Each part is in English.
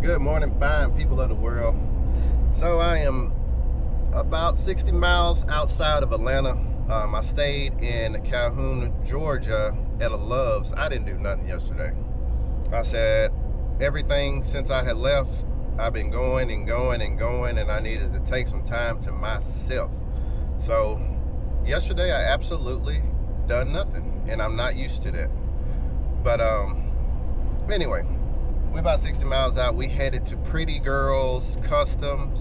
Good morning, fine people of the world. So I am about 60 miles outside of Atlanta. I stayed in Calhoun, Georgia at a Love's. I didn't do nothing yesterday. I said everything since I had left, I've been going and going and going, and I needed to take some time to myself. So yesterday I absolutely done nothing, and I'm not used to that. But anyway, we're about 60 miles out. We headed to Pretty Girlz Customs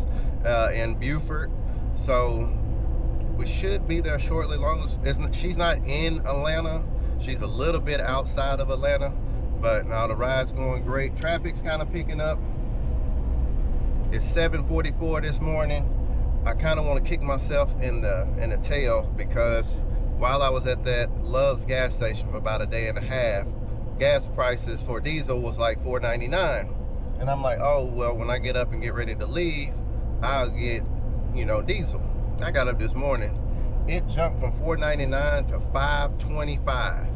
in Beaufort. So we should be there shortly. Long as she's not in Atlanta, she's a little bit outside of Atlanta. But now the ride's going great. Traffic's kind of picking up. It's 7:44 this morning. I kind of want to kick myself in the tail because while I was at that Love's gas station for about a day and a half, gas prices for diesel was like $4.99, and I'm like, oh well, when I get up and get ready to leave, I'll get, diesel. I got up this morning, it jumped from $4.99 to $5.25.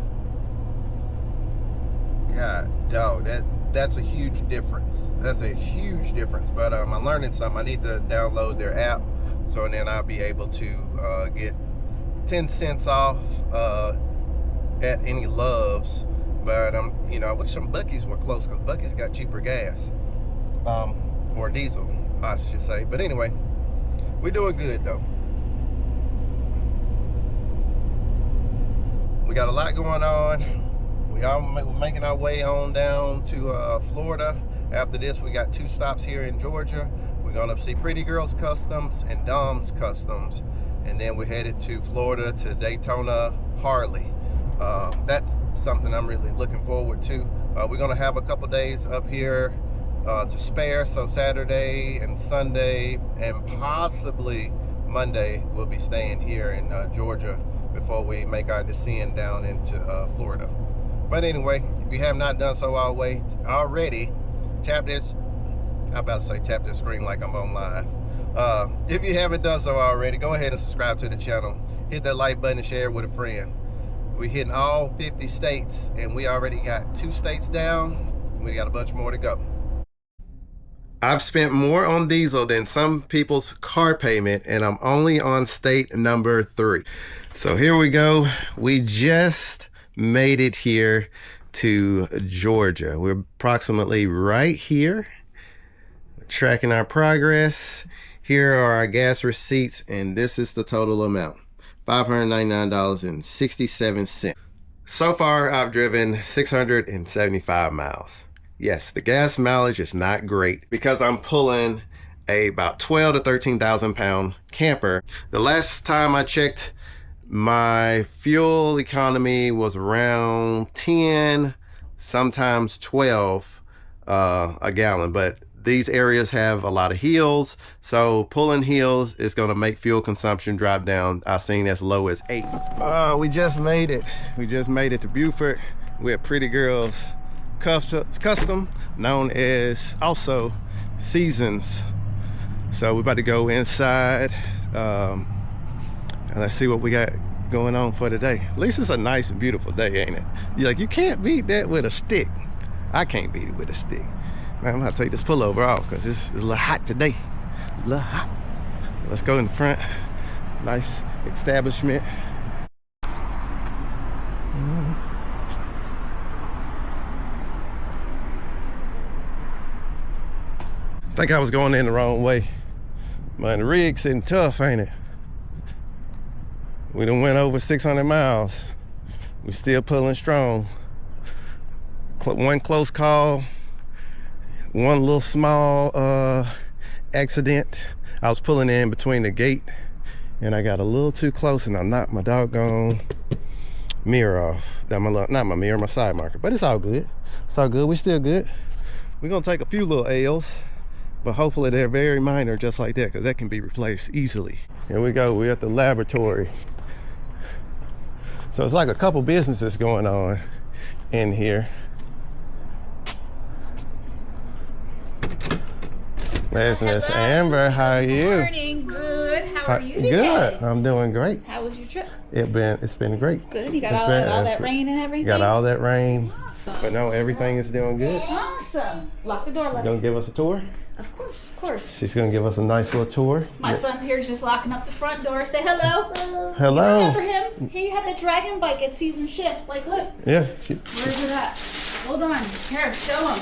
God dog, that's a huge difference. That's a huge difference. But I'm learning something. I need to download their app, so then I'll be able to get 10 cents off at any Love's. But I wish some Buc-ee's were close, because Buc-ee's got cheaper gas, or diesel, I should say. But anyway, we're doing good though. We got a lot going on. We are making our way on down to Florida. After this, we got 2 stops here in Georgia. We're gonna see Pretty Girlz Customs and Dom's Customs, and then we're headed to Florida to Daytona Harley. That's something I'm really looking forward to. We're gonna have a couple days up here to spare, so Saturday and Sunday and possibly Monday we'll be staying here in Georgia before we make our descent down into Florida. But anyway, if you have not done so already, tap this. I'm about to say tap this screen like I'm on live. If you haven't done so already, go ahead and subscribe to the channel. Hit that like button and share it with a friend. We're hitting all 50 states, and we already got 2 states down. We got a bunch more to go. I've spent more on diesel than some people's car payment, and I'm only on state number 3. So here we go. We just made it here to Georgia. We're approximately right here. We're tracking our progress. Here are our gas receipts, and this is the total amount. $599.67. So far, I've driven 675 miles. Yes, the gas mileage is not great because I'm pulling about 12 to 13,000 pound camper. The last time I checked, my fuel economy was around 10, sometimes 12 a gallon, but these areas have a lot of hills, so pulling hills is going to make fuel consumption drop down. I've seen as low as 8. We just made it. We just made it to Beaufort. We're at Pretty Girlz Custom, known as also Seasons. So we're about to go inside and let's see what we got going on for today. At least it's a nice, beautiful day, ain't it? You can't beat that with a stick. I can't beat it with a stick. Man, I'm gonna take this pullover off because it's a little hot today. A little hot. Let's go in the front. Nice establishment. I think I was going in the wrong way. Man, the rig's sitting tough, ain't it? We done went over 600 miles. We still pulling strong. One close call. One little small accident. I was pulling in between the gate and I got a little too close and I knocked my doggone mirror off. Not my mirror, my side marker. But it's all good. It's all good. We're still good. We're gonna take a few little L's, but hopefully they're very minor, just like that, because that can be replaced easily. Here we go. We're at the laboratory. So it's like a couple businesses going on in here. There's Miss Amber. How are you? Good morning. Good. How are you today? Good. I'm doing great. How was your trip? It's been great. Good. You got all that rain and everything? Got all that rain. So. But no, everything is doing good. Awesome. Lock the door, You love. gonna give us a tour? Of course, of course. She's gonna give us a nice little tour. My son's here just locking up the front door. Say hello. Hello. You remember him? He had the dragon bike at season shift. Like, look. Yeah. Where's it at? Hold on. Here, show him.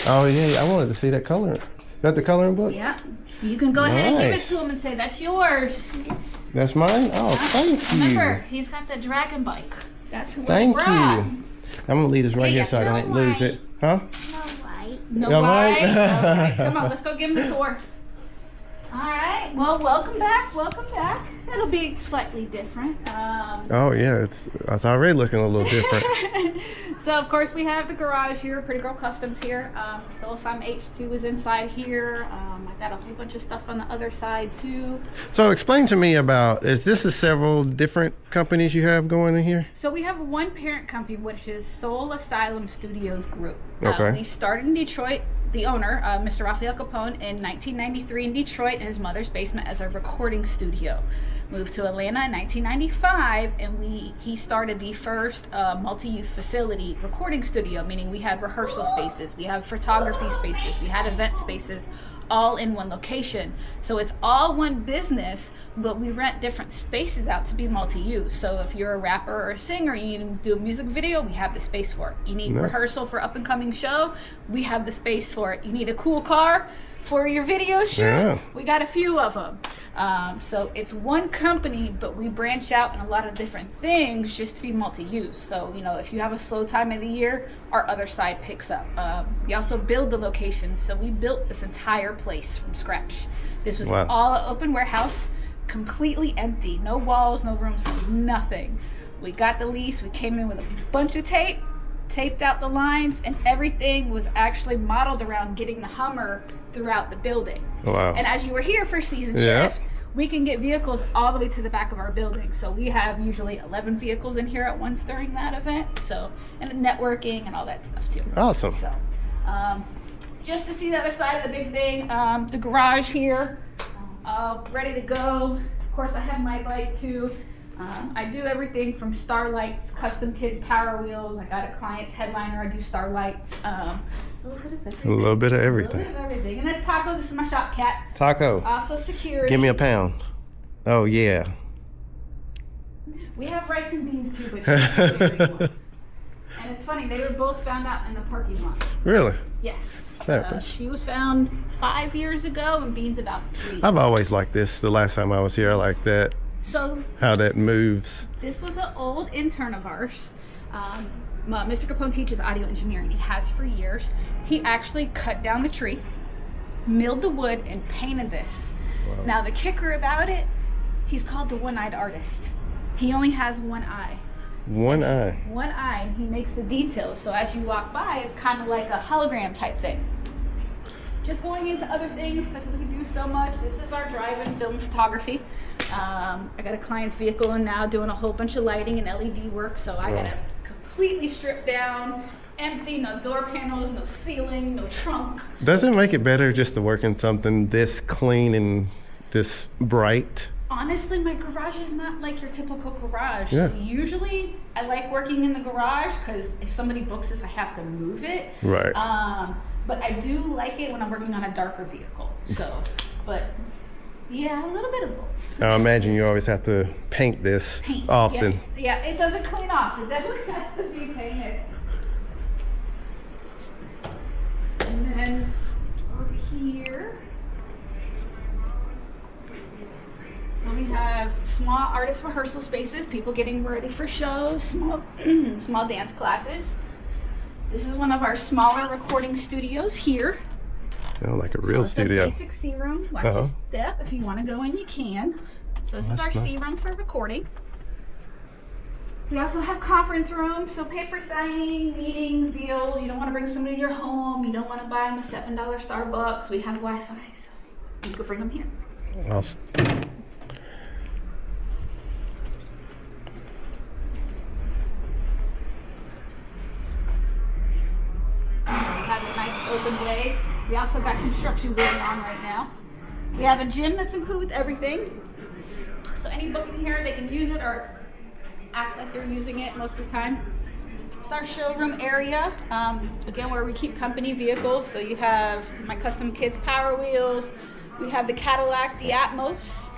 Oh yeah, I wanted to see that color. Is that the coloring book? Yeah. You can go ahead and give it Nice. to him and say, that's yours. That's mine? Oh, thank you. Remember, he's got the dragon bike. That's what Thank we you. brought. I'm gonna leave this right Hey, here so I no don't lose white. it. Huh? No No white? white? Okay, come on, let's go give him the tour. All right, well, welcome back, welcome back. It'll be slightly different. Oh yeah, it's already looking a little different. So, of course, we have the garage here, Pretty Girl Customs here. Soul Simon H2 is inside here. I got a whole bunch of stuff on the other side, too. So explain to me about, is this several different companies you have going in here? So we have one parent company, which is Soul Asylum Studios Group. Okay. We started in Detroit. The owner, Mr. Rafael Capone, in 1993 in Detroit in his mother's basement as a recording studio. Moved to Atlanta in 1995, and he started the first multi-use facility recording studio, meaning we had rehearsal spaces, we have photography spaces, we had event spaces, all in one location. So it's all one business, but we rent different spaces out to be multi-use. So if you're a rapper or a singer, you need to do a music video, we have the space for it. You need rehearsal for up and coming show, we have the space for it. You need a cool car for your video shoot, we got a few of them. So it's one company, but we branch out in a lot of different things just to be multi-use. So, you know, if you have a slow time of the year, our other side picks up. We also build the locations. So we built this entire place from scratch. This was all an open warehouse, completely empty. No walls, no rooms, nothing. We got the lease. We came in with a bunch of tape, taped out the lines, and everything was actually modeled around getting the Hummer throughout the building. Wow. And as you were here for season shift, we can get vehicles all the way to the back of our building. So we have usually 11 vehicles in here at once during that event. So, and networking and all that stuff too. Awesome. So, just to see the other side of the big thing, the garage here, ready to go. Of course, I have my bike too. I do everything from starlights, custom kids power wheels. I got a client's headliner. I do starlights. A little bit of everything. A little bit of everything. And that's Taco. This is my shop cat. Taco. Also security. Give me a pound. Oh yeah. We have rice and beans too, but she's not anymore. And it's funny, they were both found out in the parking lot. Really? Yes. That She was found 5 years ago, and Beans about 3. I've always liked this. The last time I was here, I liked that. So How that moves. this was an old intern of ours. Mr. Capone teaches audio engineering. He has for years. He actually cut down the tree, milled the wood, and painted this. Wow. Now the kicker about it, he's called the one-eyed artist. He only has one eye. One eye. One eye, and he makes the details. So as you walk by, it's kind of like a hologram type thing. Just going into other things, because we do so much. This is our drive-in film photography. I got a client's vehicle in now doing a whole bunch of lighting and LED work, so I got to completely strip down, empty, no door panels, no ceiling, no trunk. Does it make it better just to work in something this clean and this bright? Honestly, my garage is not like your typical garage. Yeah. So usually I like working in the garage because if somebody books this, I have to move it. Right. But I do like it when I'm working on a darker vehicle. So, but yeah, a little bit of both. I imagine you always have to paint this often. Yes. Yeah, it doesn't clean off. It definitely has to be painted. And then over here, so we have small artist rehearsal spaces, people getting ready for shows, small small dance classes. This is one of our smaller recording studios here. Oh, like a real So studio. it's a basic C room. Watch your step. If you want to go in, you can. So this is our C room for recording. We also have conference rooms, so paper signing, meetings, deals. You don't want to bring somebody to your home. You don't want to buy them a $7 Starbucks. We have Wi-Fi, so you could bring them here. Awesome. We have a nice open way. We also got construction going on right now. We have a gym that's included with everything. So any booking here, they can use it or act like they're using it most of the time. It's our showroom area, again, where we keep company vehicles. So you have my custom kids Power Wheels, we have the Cadillac, the Atmos,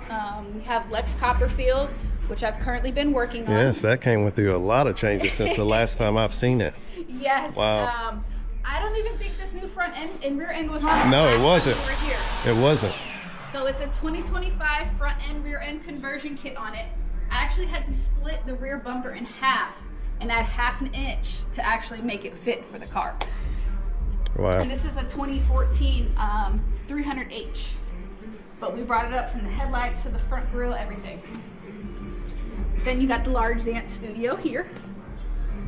we have Lex Copperfield, which I've currently been working on. Yes, that came through a lot of changes since the last time I've seen it. Yes. Wow. I don't even think this new front end and rear end was on. No, it last time wasn't. we were here. It wasn't. So it's a 2025 front end rear end conversion kit on it. I actually had to split the rear bumper in half and add half an inch to actually make it fit for the car. Wow. And this is a 2014 300H. But we brought it up from the headlights to the front grille, everything. Then you got the large dance studio here.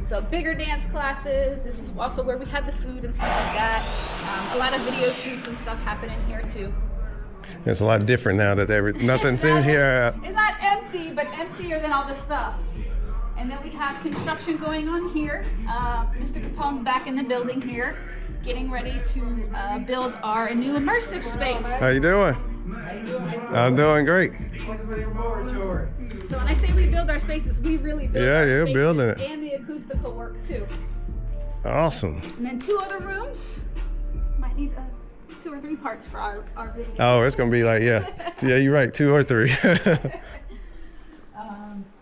So bigger dance classes. This is also where we had the food and stuff like that. A lot of video shoots and stuff happening here too. It's a lot different now that nothing's in here. It's not empty, but emptier than all the stuff. And then we have construction going on here. Mr. Capone's back in the building here, getting ready to build our new immersive space. How you doing? I'm doing great. So when I say we build our spaces, we really build our you're spaces building it. and the acoustical work too. Awesome. And then 2 other rooms. Might need 2 or 3 parts for our video. Oh, it's gonna be like, yeah, you're right, 2 or 3.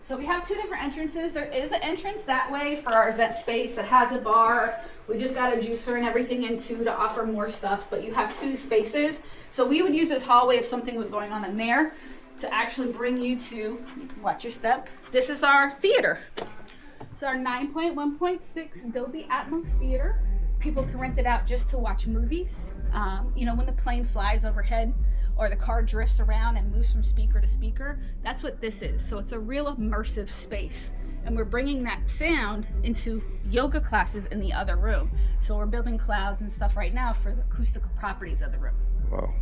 So we have 2 different entrances. There is an entrance that way for our event space. It has a bar. We just got a juicer and everything in too to offer more stuff, but you have 2 spaces. So we would use this hallway if something was going on in there to actually bring you to, watch your step. This is our theater. It's our 9.1.6 Dolby Atmos theater. People can rent it out just to watch movies. You know, when the plane flies overhead or the car drifts around and moves from speaker to speaker, that's what this is. So it's a real immersive space. And we're bringing that sound into yoga classes in the other room. So we're building clouds and stuff right now for the acoustical properties of the room. Wow.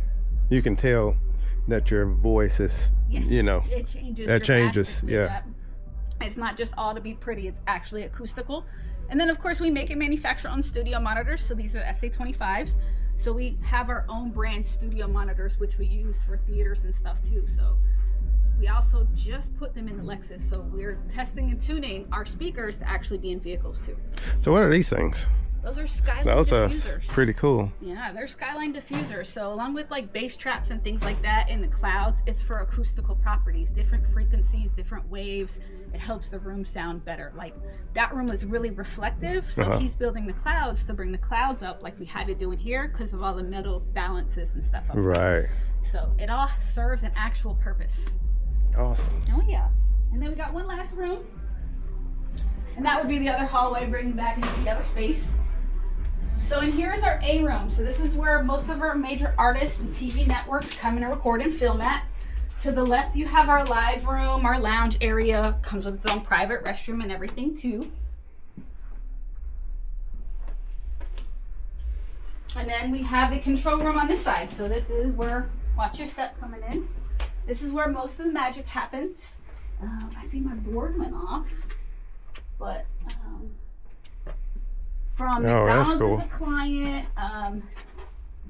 You can tell that your voice is, Yes, you know, it changes. that changes, dramatically. yeah. It's not just all to be pretty, it's actually acoustical. And then of course we make and manufacture our own studio monitors. So these are SA25s. So we have our own brand studio monitors, which we use for theaters and stuff too. So we also just put them in the Lexus. So we're testing and tuning our speakers to actually be in vehicles too. So what are these things? Those are Skyline Those diffusers. are pretty cool. Yeah, they're Skyline diffusers. So along with like bass traps and things like that in the clouds, it's for acoustical properties, different frequencies, different waves. It helps the room sound better. Like that room was really reflective. So he's building the clouds to bring the clouds up like we had to do in here because of all the metal balances and stuff up front. Right. So it all serves an actual purpose. Awesome. Oh yeah. And then we got one last room. And that would be the other hallway bringing back into the other space. So in here is our A room. So this is where most of our major artists and TV networks come in to record and film at. To the left you have our live room, our lounge area. Comes with its own private restroom and everything too. And then we have the control room on this side. So this is where, watch your step coming in. This is where most of the magic happens. I see my board went off, but from McDonald's cool. is a client, Vlad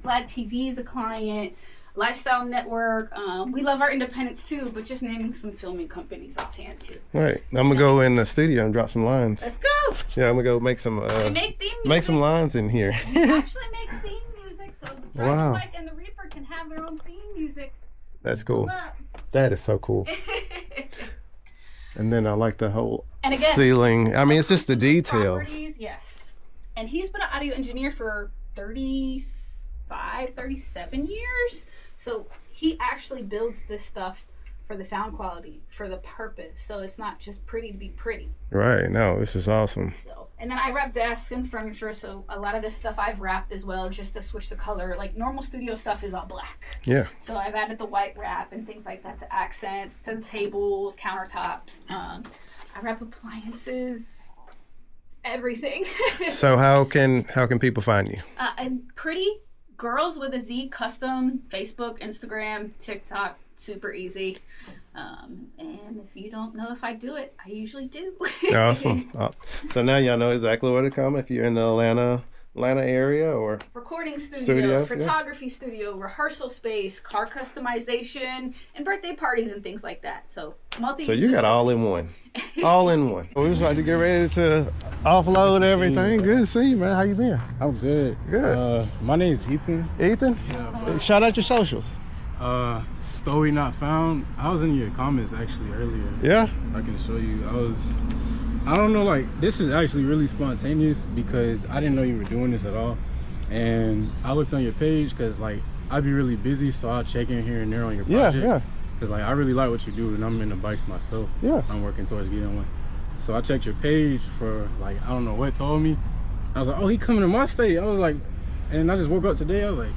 TV is a client, Lifestyle Network. We love our independents too, but just naming some filming companies offhand too. Right. I'm gonna go in the studio and drop some lines. Let's go. Yeah, I'm gonna go make some We make theme music. make some lines in here. We actually make theme music, so the Dragon Wow. Mike and the Reaper can have their own theme music. That's cool. Pull up. That is so cool. And then I like the whole And again, ceiling. I mean, it's just the details. properties, yes. And he's been an audio engineer for 35, 37 years. So he actually builds this stuff for the sound quality, for the purpose. So it's not just pretty to be pretty. Right. No, this is awesome. So, and then I wrap desks and furniture. So a lot of this stuff I've wrapped as well, just to switch the color. Like normal studio stuff is all black. Yeah. So I've added the white wrap and things like that to accents, to the tables, countertops. I wrap appliances, everything. So how can people find you? And Pretty Girlz with a Z Custom, Facebook, Instagram, TikTok, super easy. And if you don't know if I do it, I usually do. Awesome. So now y'all know exactly where to come if you're in the Atlanta, Atlanta area or recording studio, studios, photography studio, rehearsal space, car customization, and birthday parties and things like that. So multi. So you got all in one. All in one. We just about to get ready to offload everything. Good to see you, man. How you been? I'm good. Good. My name's Ethan. Ethan? Yeah. Shout out your socials. Story Not Found. I was in your comments actually earlier. Yeah? I can show you. I don't know, like, this is actually really spontaneous because I didn't know you were doing this at all. And I looked on your page because, like, I'd be really busy, so I'll check in here and there on your projects. Yeah. Because, like, I really like what you do, and I'm into bikes myself. Yeah. I'm working towards getting one. So I checked your page for, like, I don't know what told me. I was like, oh, he coming to my state. I was like, and I just woke up today. I was like,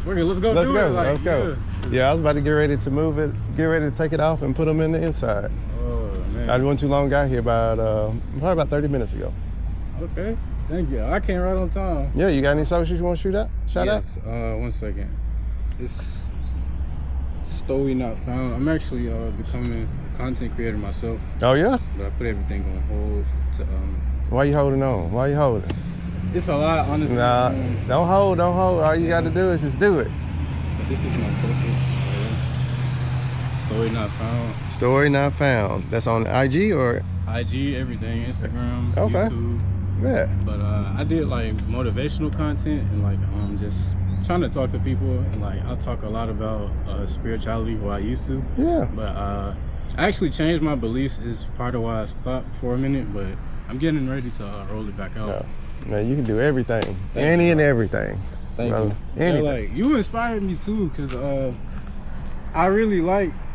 let's go do it. Like, Let's go. Yeah, I was about to get ready to move it, get ready to take it off and put them in the inside. Oh, man. I wasn't too long, got here probably about 30 minutes ago. Okay, thank you. I came right on time. Yeah, you got any socials you want to shoot out? Shout out? Yes, 1 second. It's Story Not Found. I'm actually becoming a content creator myself, Oh, yeah? but I put everything on hold to Why you holding on? Why you holding? it's a lot, honestly. Nah, don't hold. All you got to do is just do it. But this is my socials. Story Not Found. Story Not Found. That's on IG or? IG, everything, Instagram, Okay. YouTube. Yeah. But I did like motivational content and like just trying to talk to people, and like I talk a lot about spirituality, what I used to. Yeah. But I actually changed my beliefs is part of why I stopped for a minute, but I'm getting ready to roll it back out. No. Man, you can do everything. Thank Any you, and bro. everything. Thank brother. you. Anything. Yeah, like you inspired me too, cause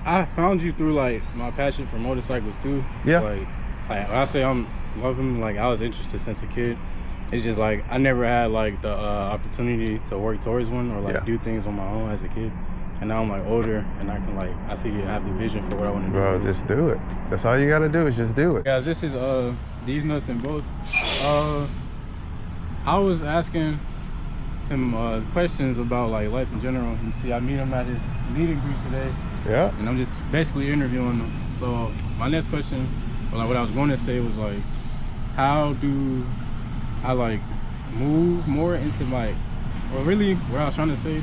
I found you through like my passion for motorcycles too. Yeah. Like when I say I'm loving, like I was interested since a kid. It's just like I never had like the opportunity to work towards one or like do things on my own as a kid. And now I'm like older and I can like I see you have the vision for what I want to do. Bro, just do it. That's all you got to do is just do it. Guys, this is these nuts and bolts. I was asking him questions about like life in general. You see, I meet him at his meet and greet today. Yeah. And I'm just basically interviewing them. So my next question, or like what I was going to say was like, how do I like move more into like, or really what I was trying to say,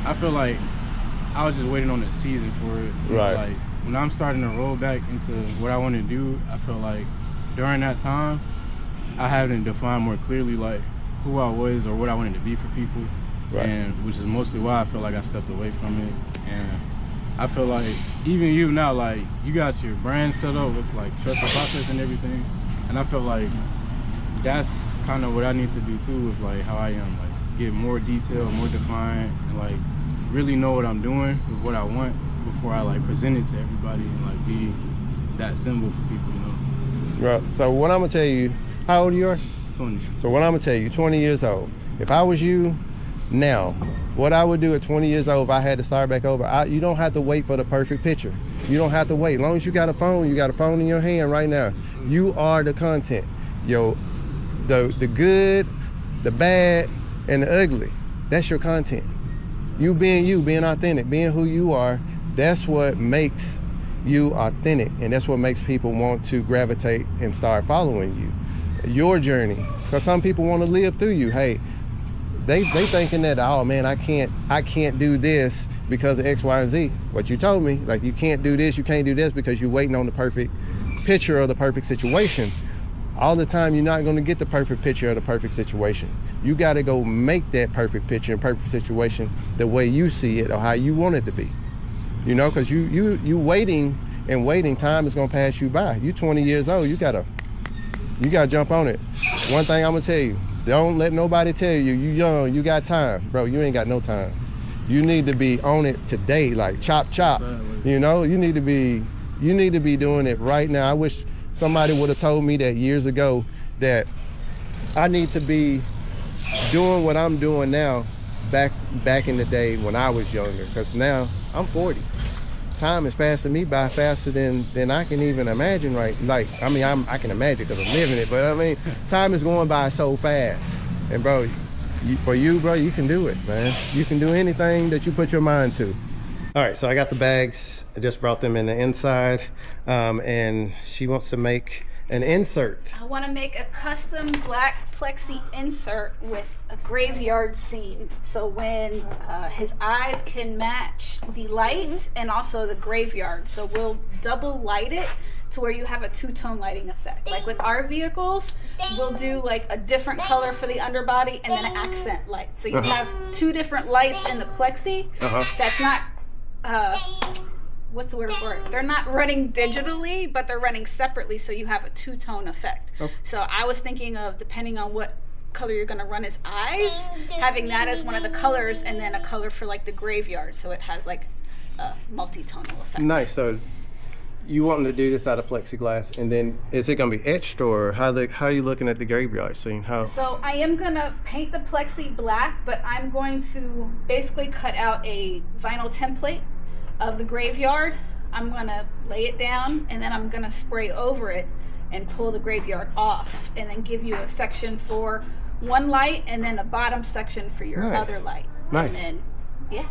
I feel like I was just waiting on the season for it. Right. Like when I'm starting to roll back into what I want to do, I feel like during that time, I haven't defined more clearly like who I was or what I wanted to be for people. Right. And which is mostly why I feel like I stepped away from it. And I feel like even you now, like you got your brand set up with like trust the process and everything. And I feel like that's kind of what I need to do too with like how I am, like get more detailed, more defined, and like really know what I'm doing with what I want before I like present it to everybody and like be that symbol for people, you know. Right. So what I'm going to tell you, how old you are? 20. So what I'm going to tell you, 20 years old. If I was you now, what I would do at 20 years old if I had to start back over, you don't have to wait for the perfect picture. You don't have to wait. As long as you got a phone in your hand right now. You are the content. Yo, the good, the bad, and the ugly. That's your content. You, being authentic, being who you are, that's what makes you authentic, and that's what makes people want to gravitate and start following you. Your journey, because some people want to live through you. Hey, they thinking that, oh man, I can't do this because of X, Y, and Z. What you told me, like you can't do this, you can't do this because you're waiting on the perfect picture of the perfect situation. All the time, you're not going to get the perfect picture of the perfect situation. You got to go make that perfect picture and perfect situation the way you see it or how you want it to be. You know, because you waiting and waiting, time is going to pass you by. You 20 years old, you got to jump on it. One thing I'm going to tell you, don't let nobody tell you, you young, you got time. Bro, you ain't got no time. You need to be on it today, like chop. You know, you need to be doing it right now. I wish somebody would have told me that years ago that I need to be doing what I'm doing now back in the day when I was younger, because now I'm 40. Time is passing me by faster than I can even imagine, right? Like, I mean, I can imagine because I'm living it, but I mean, time is going by so fast. And bro, for you, bro, you can do it, man. You can do anything that you put your mind to. All right, so I got the bags. I just brought them in the inside, and she wants to make An insert. I want to make a custom black plexi insert with a graveyard scene. So when his eyes can match the light and also the graveyard. So we'll double light it to where you have a two-tone lighting effect. Like with our vehicles, we'll do like a different color for the underbody and then an accent light. So you have two different lights in the plexi. That's not what's the word for it? They're not running digitally, but they're running separately, so you have a two-tone effect. So I was thinking of, depending on what color you're going to run his eyes, having that as one of the colors, and then a color for like the graveyard, so it has like a multi-tonal effect. Nice. So you want to do this out of plexiglass, and then is it going to be etched, or how are you looking at the graveyard scene? How? So I am going to paint the plexi black, but I'm going to basically cut out a vinyl template of the graveyard. I'm gonna lay it down and then I'm gonna spray over it and pull the graveyard off, and then give you a section for one light and then a bottom section for your other light. Nice. And then,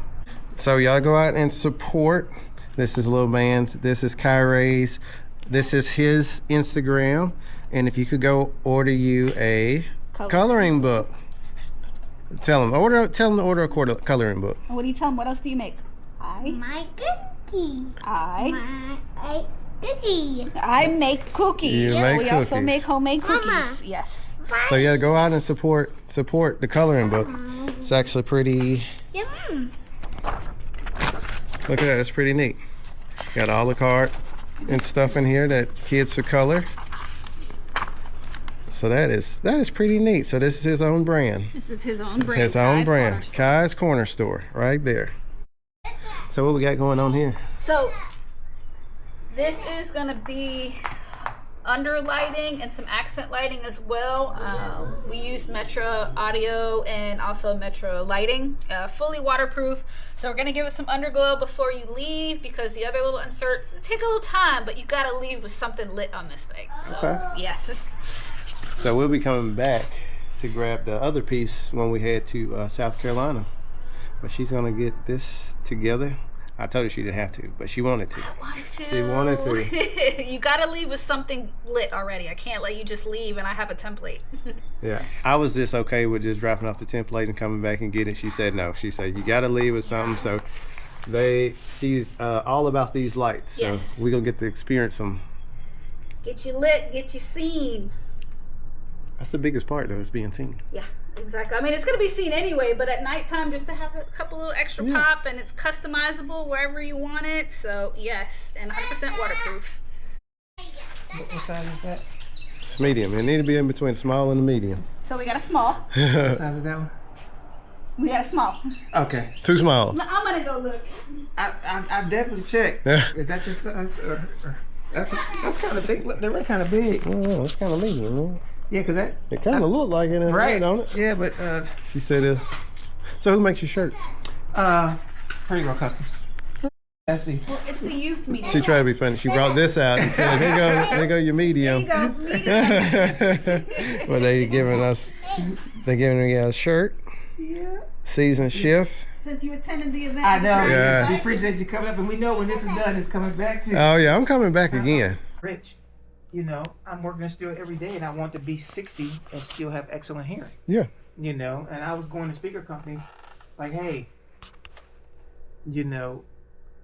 So y'all go out and support. This is Lil Man's. This is Kyrie's. This is his Instagram. And if you could go order you a coloring book. Tell him to order a coloring book. what do you tell them? What else do you make? My cookie. I Cookie. make cookies. You make we also cookies. make homemade cookies. Mama. Yes. So yeah, go out and support the coloring book. It's actually pretty. Yum. Look at that, it's pretty neat. Got all the card and stuff in here that kids should color. So that is pretty neat. So this is his own brand. This is his own brand. His own Kai's brand. Corner Store. Kai's Corner Store, right there. So what we got going on here? So this is gonna be under lighting and some accent lighting as well. We use Metro audio and also Metro lighting, fully waterproof. So we're gonna give it some underglow before you leave, because the other little inserts take a little time, but you gotta leave with something lit on this thing. So yes. So we'll be coming back to grab the other piece when we head to South Carolina. But she's gonna get this together. I told her she didn't have to, but she wanted to. She wanted to. You gotta leave with something lit already. I can't let you just leave and I have a template. Yeah. I was just okay with just dropping off the template and coming back and getting it. She said no. She said you gotta leave with something. So she's all about these lights. So Yes. we're gonna get to experience them. Get you lit, get you seen. That's the biggest part though, is being seen. Yeah, exactly. I mean, it's going to be seen anyway, but at nighttime, just to have a couple little extra pop, and it's customizable wherever you want it. So, yes, and 100% waterproof. What size is that? It's medium. It need to be in between the small and the medium. So, we got a small. What size is that one? We got a small. Okay. Two smalls. I'm going to go look. I definitely checked. Is that your size? Or that's kind of big. Look, they're kind of big. Oh, it's kind of medium, man. Yeah, cause that. It kind of look like it, Right. don't it? Yeah, but She said this. So who makes your shirts? Pretty Girlz Customs. That's the. Well, it's the youth medium. She tried to be funny. She brought this out and said, here go your medium. There you go. Medium. Well, they're giving us a shirt. Yeah. Season shift. Since you attended the event. I know. Yeah. We appreciate you coming up, and we know when this is done, it's coming back to. Oh yeah, I'm coming back again. Rich, you know, I'm working in the studio every day, and I want to be 60 and still have excellent hearing. Yeah. You know, and I was going to speaker companies like, hey, you know,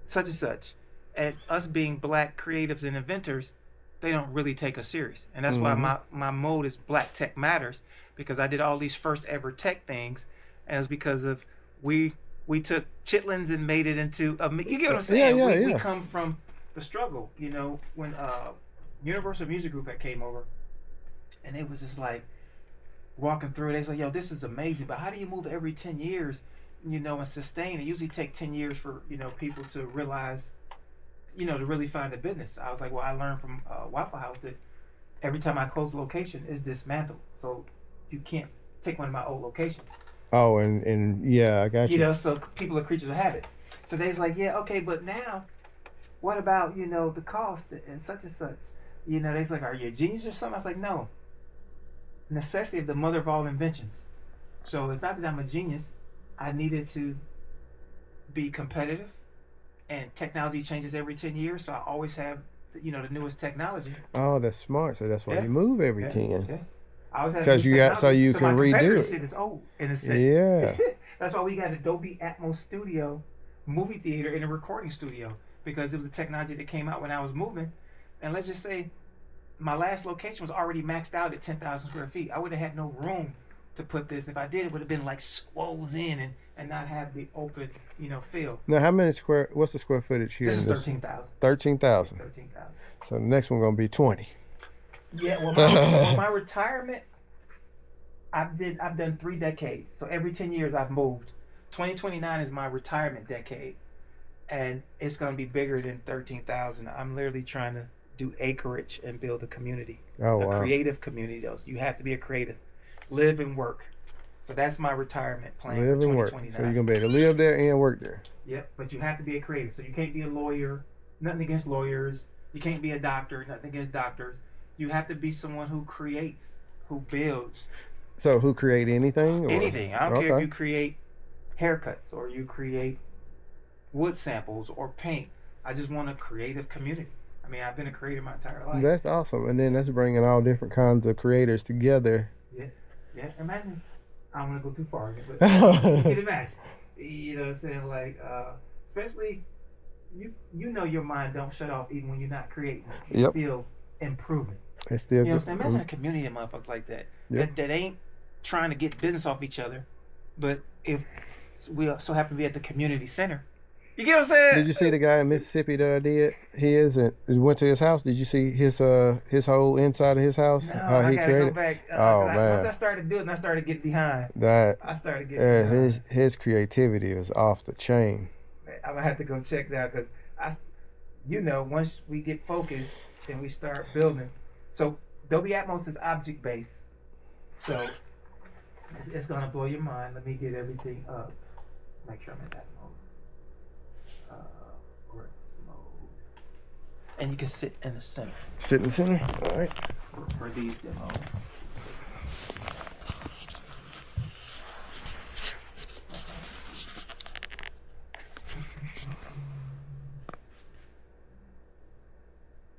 such and such. And us being black creatives and inventors, they don't really take us serious. And that's why my mode is Black Tech Matters, because I did all these first ever tech things, and it was because of we took chitlins and made it into a, you get what I'm saying? We come from the struggle, you know, when Universal Music Group had came over, and it was just like walking through it. They was like, yo, this is amazing, but how do you move every 10 years, you know, and sustain? It usually take 10 years for, you know, people to realize, you know, to really find a business. I was like, well, I learned from Waffle House that every time I close a location, it's dismantled. So you can't take one of my old locations. Oh, and yeah, I got you. You know, so people are creatures of habit. So they was like, yeah, okay, but now, what about, you know, the cost and such and such? You know, they was like, are you a genius or something? I was like, no. Necessity of the mother of all inventions. So it's not that I'm a genius. I needed to be competitive, and technology changes every 10 years, so I always have you know, the newest technology. Oh, that's smart. So that's why Yeah. you move every Yeah, 10. yeah. I always had 'Cause new you got- so technology, you my can redo competitor it. Shit is old in a sense. Yeah. That's why we got a Dolby Atmos studio, movie theater, and a recording studio, because it was the technology that came out when I was moving. And let's just say, my last location was already maxed out at 10,000 square feet. I would have had no room to put this. If I did, it would have been like squoze in and not have the open, you know, feel. Now, what's the square footage here? This is in 13,000. 13,000. 13,000. So the next one going to be 20. Yeah, well, my retirement, I've done 3 decades. So every 10 years I've moved. 2029 is my retirement decade, and it's going to be bigger than 13,000. I'm literally trying to do acreage and build a community, Oh, a wow. creative community. Though, so you have to be a creative, live and work. So that's my retirement plan Live for and work. 2029. So you're going to be able to live there and work there. Yep, but you have to be a creative. So you can't be a lawyer. Nothing against lawyers. You can't be a doctor. Nothing against doctors. You have to be someone who creates, who builds. So who create anything? Or? Anything. I don't care if Okay. you create haircuts or you create wood samples or paint. I just want a creative community. I mean, I've been a creator my entire life. That's awesome. And then that's bringing all different kinds of creators together. Yeah. Imagine. I don't want to go too far, but you can imagine. You know what I'm saying? Like, especially, you know your mind don't shut off even when you're not creating. It's Yep. still improving. It's still You know what I'm good. saying? Imagine a community of motherfuckers like that. Yep. That ain't trying to get business off each other. But if we so happen to be at the community center. You get what I'm saying? Did you see the guy in Mississippi that I did? Went to his house. Did you see his whole inside of his house? No, How I he gotta created? go back. Man. Once I started building, I started getting behind. That I started getting behind. his creativity was off the chain. I'm gonna have to go check that because once we get focused and we start building. So Dolby Atmos is object based. So it's gonna blow your mind. Let me get everything up. Make sure I'm in that mode. Works mode. And you can sit in the center Sit in the center. All right. for these demos.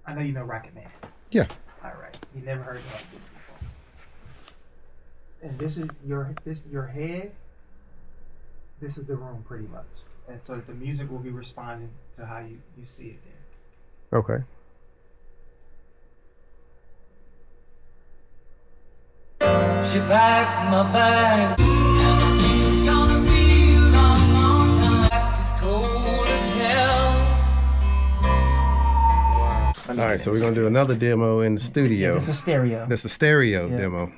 I know you know Rocket Man. Yeah. All right. You never heard of like this before. And this is your head. This is the room pretty much. And so the music will be responding to how you see it there. Okay. She packed my bags, and I think it's gonna be a long, long time. It's cold as hell. All right. So we're gonna do another demo in the studio. This is stereo. That's the stereo Yeah. demo.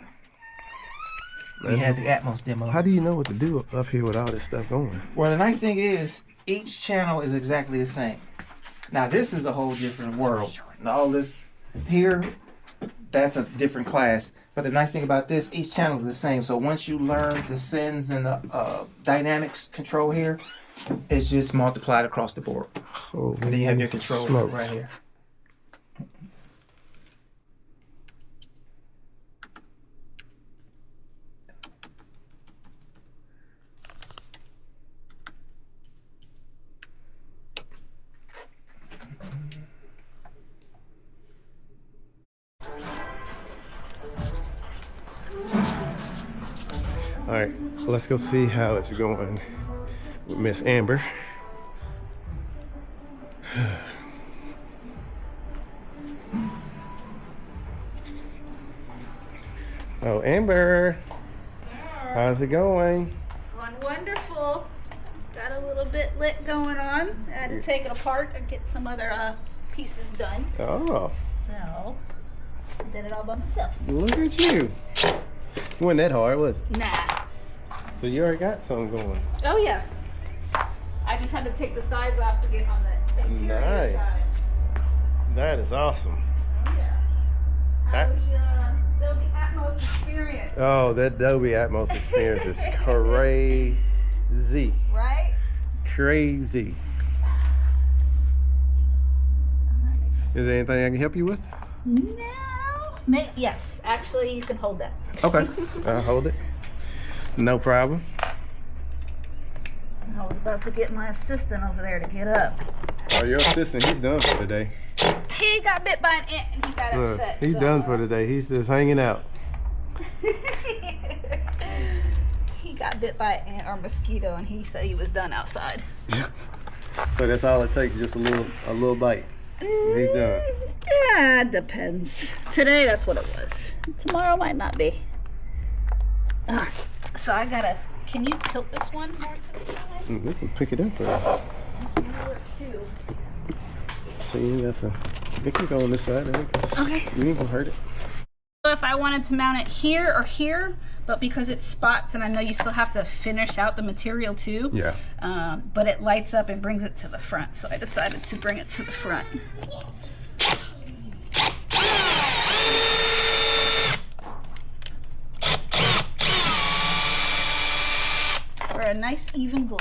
We had the Atmos demo. How do you know what to do up here with all this stuff going? Well, the nice thing is each channel is exactly the same. Now this is a whole different world. And all this here, that's a different class. But the nice thing about this, each channel is the same. So once you learn the sends and the dynamics control here, it's just multiplied across the board. Oh, And then you have your control smokes. right here. All right, let's go see how it's going with Miss Amber. Oh, Amber, how's it going? Going wonderful. Got a little bit lit going on. I had to take it apart and get some other pieces done. Oh, So, I did it all by myself. look at you. It wasn't that hard, was it? Nah. So you already got something going. Oh, yeah. I just had to take the sides off to get on the interior Nice. side. That is awesome. Oh, yeah. How That- was your Dolby Atmos experience? Oh, that Dolby Atmos experience is crazy. Right? Crazy. Is there anything I can help you with? No. Yes, actually, you can hold that. Okay, I'll hold it. No problem. I was about to get my assistant over there to get up. Oh, your assistant, he's done for today. he got bit by an ant and he got Look, upset. he's so, done for today. He's just hanging out. He got bit by an ant or mosquito and he said he was done outside. So that's all it takes, just a little bite. He's done. Yeah, it depends. Today, that's what it was. Tomorrow might not be. So I gotta. Can you tilt this one more to the side? We can pick it up. Too. So you got to. It can go on this side. Okay. You ain't gonna hurt it. So if I wanted to mount it here or here, but because it's spots and I know you still have to finish out the material too. Yeah. But it lights up and brings it to the front, so I decided to bring it to the front. For a nice even glow.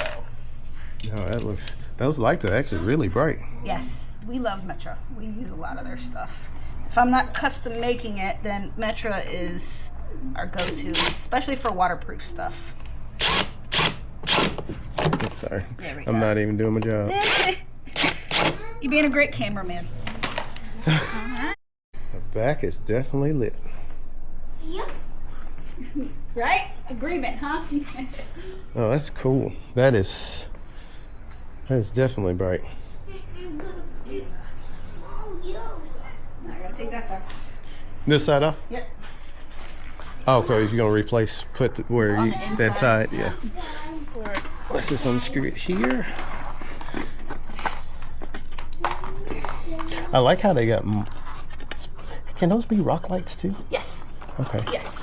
No, those lights are actually really bright. Yes, we love Metra. We use a lot of their stuff. If I'm not custom making it, then Metra is our go-to, especially for waterproof stuff. Sorry, There we I'm go. not even doing my job. You're being a great cameraman. The back is definitely lit. Yep. Right? Agreement, huh? Oh, that's cool. That's definitely bright. Oh, yo. I gotta take that side. This side off? Yep. Oh, because you're gonna where On you the that inside. side, yeah. Let's just unscrew it here. I like how they got. Can those be rock lights too? Yes. Okay. Yes.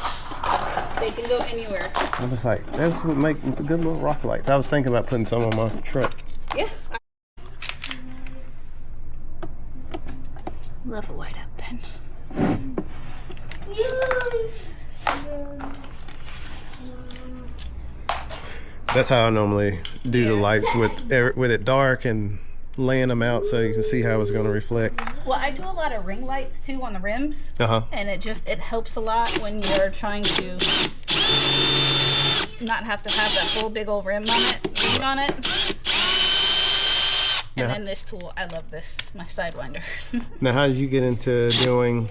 They can go anywhere. I was like, that's what make good little rock lights. I was thinking about putting some on my truck. Yeah. Love a white out pen. That's how I normally do the lights with it dark and laying them out so you can see how it's going to reflect. Well, I do a lot of ring lights too on the rims. And it helps a lot when you're trying to not have to have that whole big old rim on it. And then this tool, I love this, my Sidewinder. Now, how did you get into doing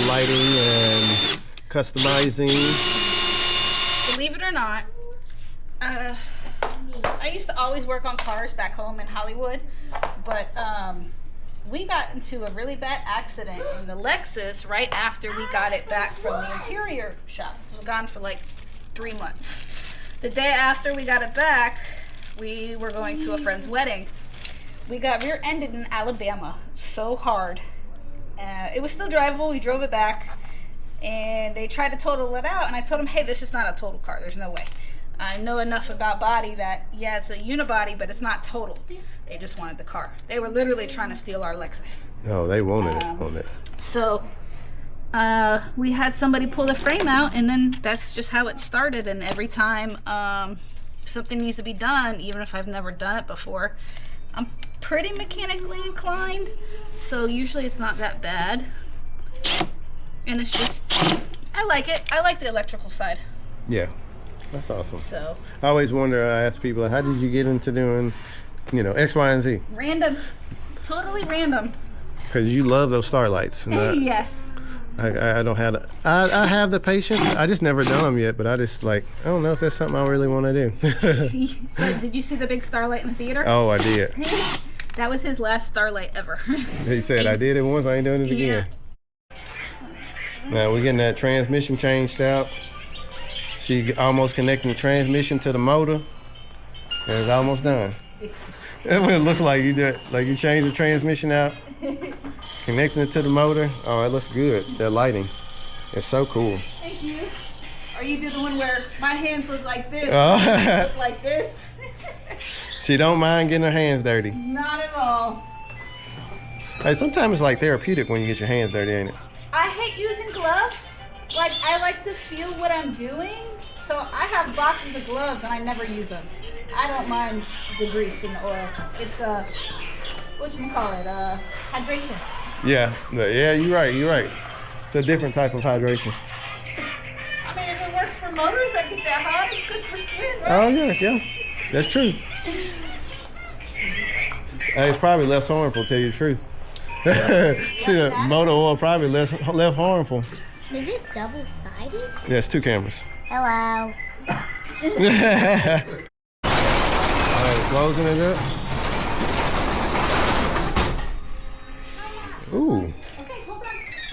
lighting and customizing? Believe it or not, I used to always work on cars back home in Hollywood, but we got into a really bad accident in the Lexus right after we got it back from the interior shop. It was gone for like 3 months. The day after we got it back, we were going to a friend's wedding. We got rear-ended in Alabama so hard. It was still drivable. We drove it back, and they tried to total it out, and I told them, hey, this is not a total car. There's no way. I know enough about body that, yeah, it's a unibody, but it's not total. They just wanted the car. They were literally trying to steal our Lexus. Oh, they wanted it on it. So we had somebody pull the frame out, and then that's just how it started. And every time something needs to be done, even if I've never done it before, I'm pretty mechanically inclined, so usually it's not that bad. And it's just, I like it. I like the electrical side. Yeah, that's awesome. So I always wonder, I ask people, how did you get into doing, X, Y, and Z? random, totally random. Because you love those starlights. And Yes. I don't have I have the patience. I just never done them yet, but I just I don't know if that's something I really want to do. So did you see the big starlight in the theater? Oh, I did. That was his last starlight ever. He said, I did it once, I ain't doing it again. Now we're getting that transmission changed out. She almost connecting the transmission to the motor. And it's almost done. That's what it looks like. You do it, like you change the transmission out, connecting it to the motor. Oh, it looks good. That lighting, it's so cool. Thank you. Or you do the one where my hands look like this, Oh. look like this. She don't mind getting her hands dirty. Not at all. Hey, sometimes it's like therapeutic when you get your hands dirty, ain't it? I hate using gloves. Like, I like to feel what I'm doing. So I have boxes of gloves and I never use them. I don't mind the grease and the oil. It's hydration. Yeah, you're right. It's a different type of hydration. I mean, if it works for motors that get that hot, it's good for skin, right? Oh yeah, that's true. It's probably less harmful, to tell you the truth. See, the motor oil probably less harmful. Is it double-sided? Yeah, it's 2 cameras. Hello. Alright, closing it up. Ooh.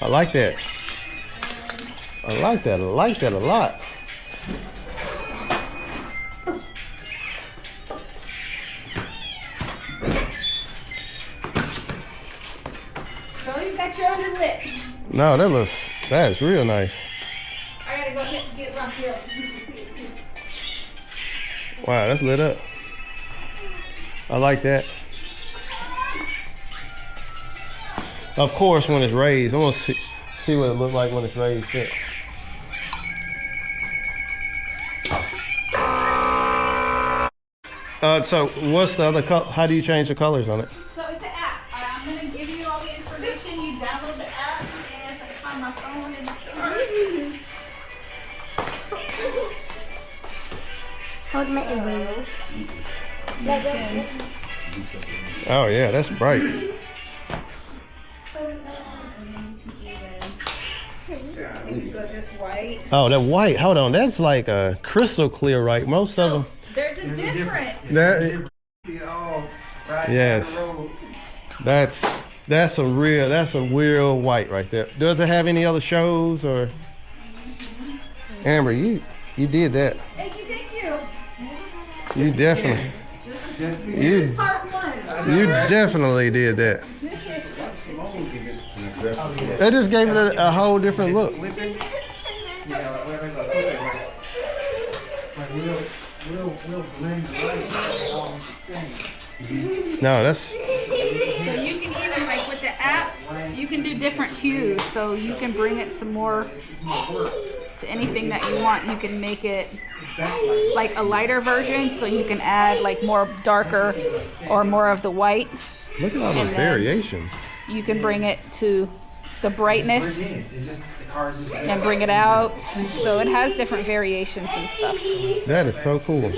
I like that. I like that. I like that a lot. So you got your underlit. No, that's real nice. I gotta go ahead and get Raphael. Wow, that's lit up. I like that. Of course, when it's raised, I want to see what it looks like when it's raised. Too. So what's the other color? How do you change the colors on it? So it's an app. I'm gonna give you all the information. You download the app, and if I can find my phone in the car. Hold my elbow. Oh yeah, that's bright. Just white. Oh, that white. Hold on, that's like a crystal clear, right? Most of them. There's a difference. That, yes. That's a real white right there. Does it have any other shows or? Amber, you did that. Thank you. You definitely. You definitely did that. That just gave it a whole different look. No, that's. So you can even, like with the app, you can do different hues. So you can bring it some more to anything that you want. You can make it like a lighter version, so you can add like more darker or more of the white. Look at all those And then variations. You can bring it to the brightness and bring it out. So it has different variations and stuff. That is so cool.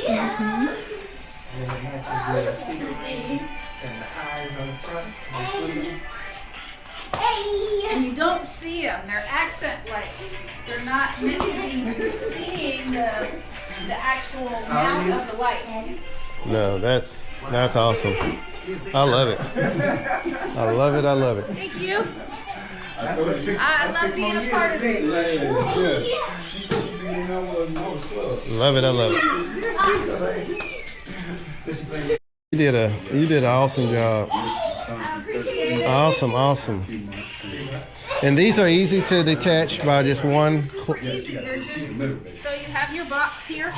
And you don't see them. They're accent lights. They're not meant to be seeing the actual amount of the light. No, that's awesome. I love it. I love it. I love it. Thank you. I love being a part of this. Love it. I love it. You did an awesome job. I appreciate it. Awesome. And these are easy to detach by just one. They're just, so you have your box here.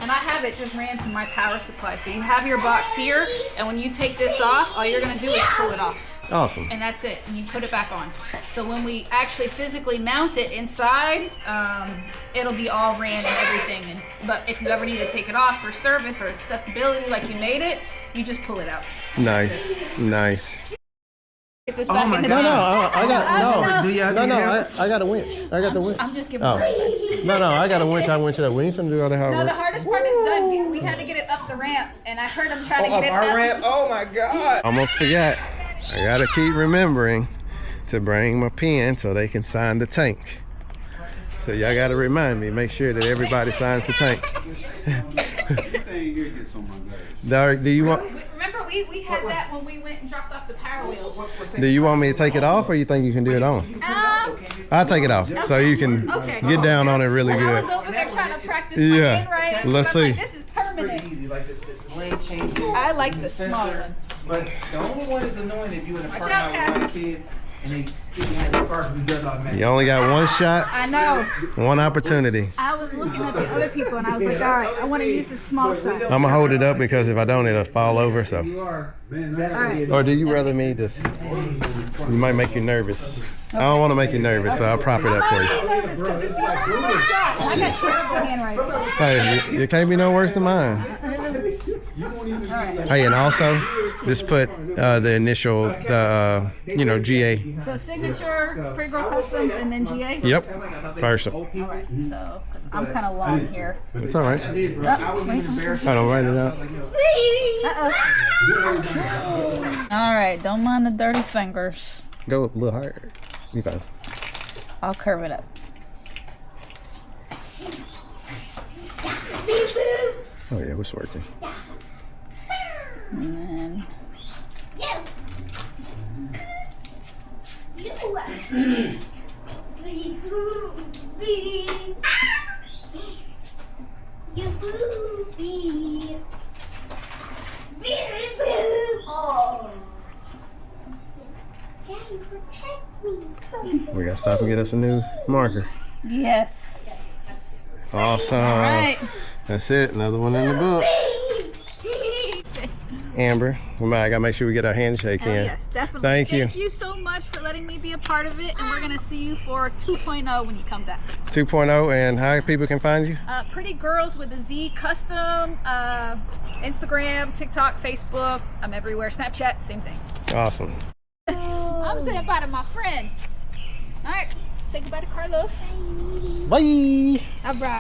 And I have it just ran to my power supply. So you have your box here, and when you take this off, all you're gonna do is pull it off. Awesome. And that's it, and you put it back on. So when we actually physically mount it inside, it'll be all ran and everything. But if you ever need to take it off for service or accessibility, like you made it, you just pull it out. Nice. Get this back in the No, bin. I got I I got a winch. I got the winch. I'm just giving a hard time. No, I got a winch. I winch it up. We ain't finna do all the hard No, the work. hardest part is done. We had to get it up the ramp, and I heard him trying to get it up. ramp. Oh my God. Almost forgot. I gotta keep remembering to bring my pen so they can sign the tank. So y'all gotta remind me, make sure that everybody signs the tank. Do you want? Remember, we had that when we went and dropped off the power wheels. Do you want me to take it off, or you think you can do it on? I'll take it off so you can get down on it really I was good. over there trying to practice my Yeah. handwriting. Let's I'm see. Like, this is permanent. Easy, like the lane changes. I like the small one. But the only one is annoying if you in a Watch parking out, lot with a lot of kids and they get behind the car who does automatic. You only got one shot, I know. one opportunity. I was looking at the other people and I was like, all right, I want to use the small side. I'm gonna hold it up because if I don't, it'll fall over. So, You are. Man, All right. or do you rather me just? You might make you nervous. I don't want to make you nervous, so I'll prop it up for I'm you. already nervous because it's my first shot. I got terrible handwriting. Hey, you can't be no worse than mine. Hey, and also, just put the initial, GA. So signature, Pretty Girlz Customs, and then GA? Yep, first. All right, so 'cause I'm kind of long here. It's all right. I was even embarrassed. I don't write it out. Uh-oh. All right, don't mind the dirty fingers. Go up a little higher. You fine. I'll curve it up. Oh yeah, it's working. And then Daddy, protect me. We gotta stop and get us a new marker. yes. Awesome. All right. That's it. Another one in the books. Amber, I gotta make sure we get our handshake Hell in. yes, definitely. Thank you. Thank you so much for letting me be a part of it, and we're gonna see you for 2.0 when you come back. 2.0, and how people can find you? Pretty Girlz with a Z Custom, Instagram, TikTok, Facebook. I'm everywhere. Snapchat, same thing. Awesome. I'm saying bye to my friend. All right, say goodbye to Carlos. Bye. All right.